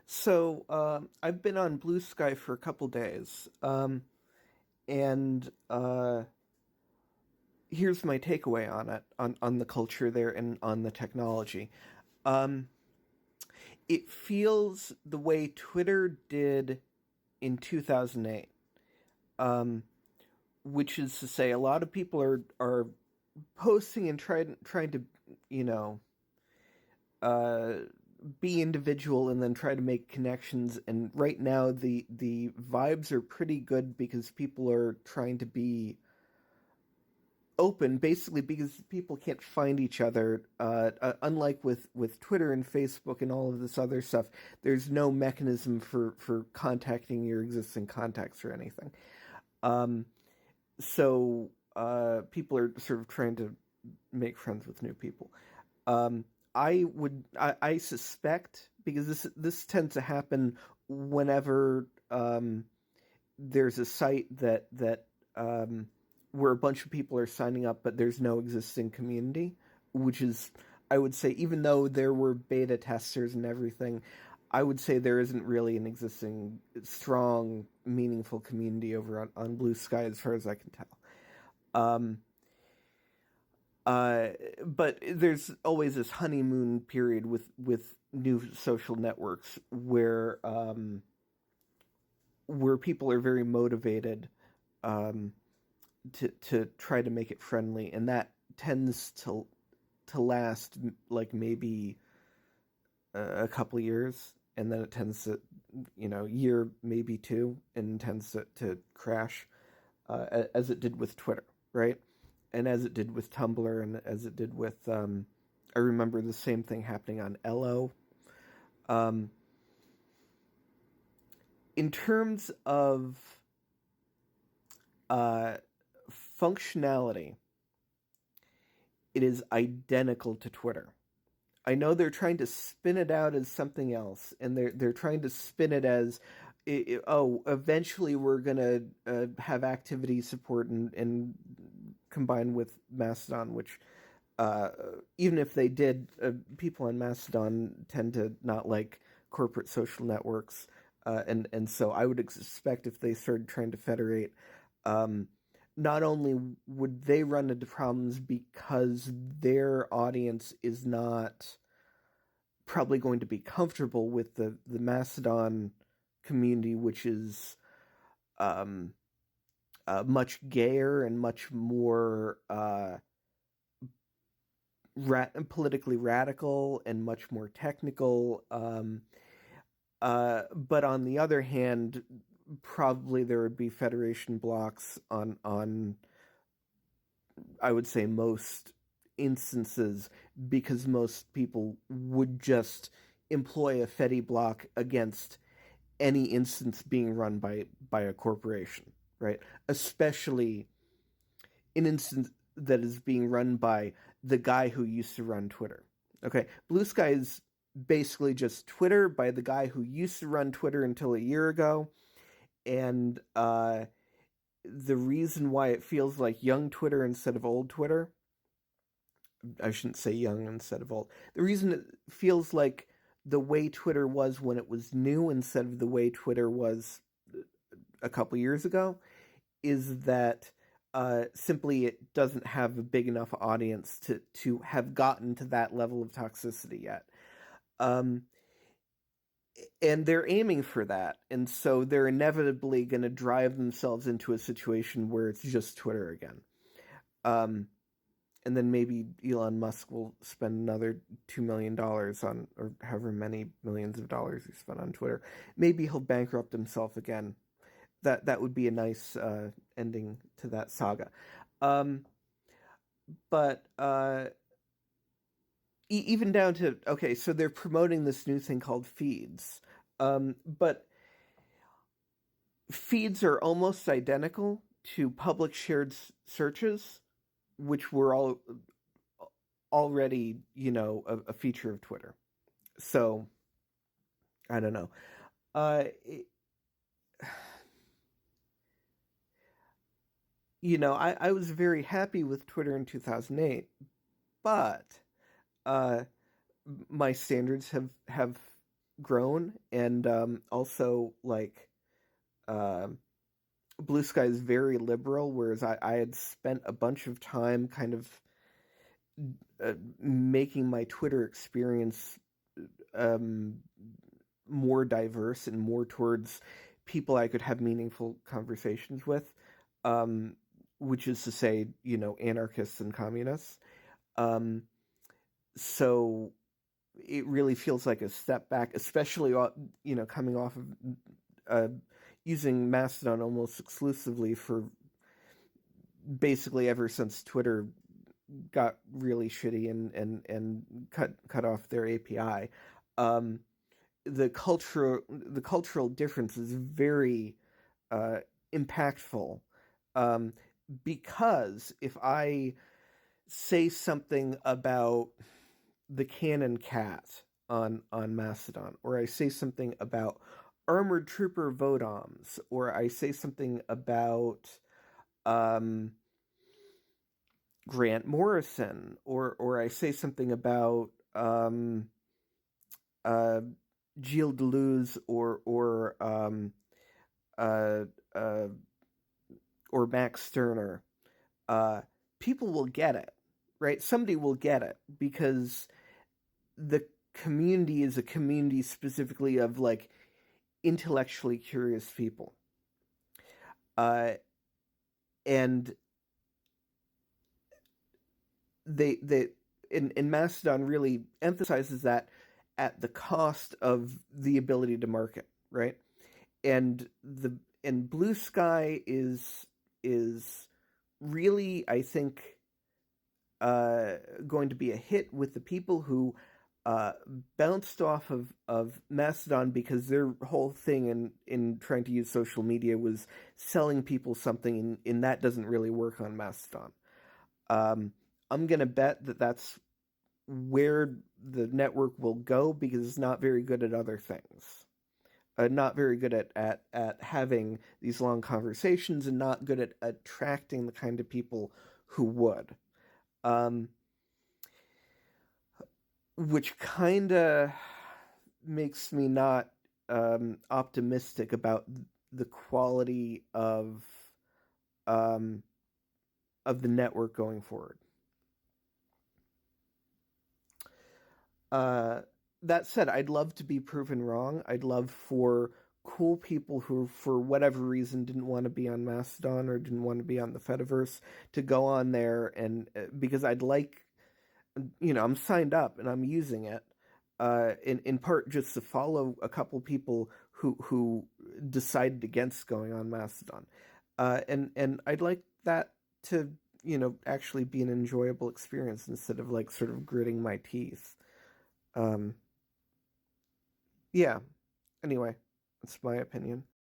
I've been on Bluesky for a couple days, and here's my takeaway on it, on the culture there and on the technology. Um, it feels the way Twitter did in 2008, um, which is to say, a lot of people are posting and trying to, you know, uh, be individual and then try to make connections. And right now, the vibes are pretty good because people are trying to be open, basically because people can't find each other. Unlike with Twitter and Facebook and all of this other stuff, there's no mechanism for contacting your existing contacts or anything. Um, People are sort of trying to make friends with new people. Um, I suspect, because this tends to happen whenever there's a site where a bunch of people are signing up, but there's no existing community, which is, I would say, even though there were beta testers and everything, I would say there isn't really an existing strong, meaningful community over on Bluesky as far as I can tell. Um, but there's always this honeymoon period with new social networks where people are very motivated um, to try to make it friendly, and that tends to last like maybe a couple of years, and then it tends to, year maybe two, and tends to crash, as it did with Twitter, right? And as it did with Tumblr, and as it did with, I remember the same thing happening on Elo. Um, in terms of uh, functionality, it is identical to Twitter. I know they're trying to spin it out as something else, and they're trying to spin it as, eventually we're gonna have activity support and combine with Mastodon, which even if they did, people on Mastodon tend to not like corporate social networks, and so I would expect if they started trying to federate, um, not only would they run into problems because their audience is not probably going to be comfortable with the Mastodon community, which is um, much gayer and much more politically radical and much more technical. But on the other hand, probably there would be federation blocks on I would say most instances, because most people would just employ a Fedi block against any instance being run by a corporation, right? Especially an instance that is being run by the guy who used to run Twitter. Okay, Bluesky is basically just Twitter by the guy who used to run Twitter until a year ago, and the reason why it feels like young Twitter instead of old Twitter, I shouldn't say young instead of old. The reason it feels like the way Twitter was when it was new instead of the way Twitter was a couple years ago is that simply it doesn't have a big enough audience to have gotten to that level of toxicity yet. Um, and they're aiming for that, and so they're inevitably going to drive themselves into a situation where it's just Twitter again. Um, and then maybe Elon Musk will spend another $2 million on, or however many millions of dollars he spent on Twitter. Maybe he'll bankrupt himself again. That would be a nice ending to that saga. Um, but even down to, okay, so they're promoting this new thing called feeds, but feeds are almost identical to public shared searches, which were all already, a feature of Twitter. So I don't know. It, I was very happy with Twitter in 2008, but uh, my standards have grown, and also like uh, Blue Sky is very liberal, whereas I had spent a bunch of time kind of making my Twitter experience um, more diverse and more towards people I could have meaningful conversations with, um, which is to say, anarchists and communists. Um, so it really feels like a step back, especially coming off of uh, using Mastodon almost exclusively for basically ever since Twitter got really shitty and cut off their API. Um, the cultural difference is very uh, impactful, um, because if I say something about the Cannon Cat on Mastodon, or I say something about armored trooper Vodoms, or I say something about um, Grant Morrison, or I say something about uh, Gilles Deleuze uh, uh, or Max Stirner, uh, people will get it, right? Somebody will get it because the community is a community specifically of like intellectually curious people, uh, and they and Mastodon really emphasizes that at the cost of the ability to market, right? And Blue Sky is really, I think, going to be a hit with the people who uh, bounced off of Mastodon because their whole thing in trying to use social media was selling people something, and that doesn't really work on Mastodon. Um, I'm gonna bet that that's where the network will go because it's not very good at other things. Not very good at having these long conversations, and not good at attracting the kind of people who would. Um, which kind of makes me not optimistic about the quality um, of the network going forward. Uh, that said, I'd love to be proven wrong. I'd love for cool people who, for whatever reason, didn't want to be on Mastodon or didn't want to be on the Fediverse to go on there, and because I'd like, I'm signed up and I'm using it, in part just to follow a couple people who decided against going on Mastodon, and I'd like that to actually be an enjoyable experience instead of like sort of gritting my teeth. Um, yeah. Anyway, that's my opinion.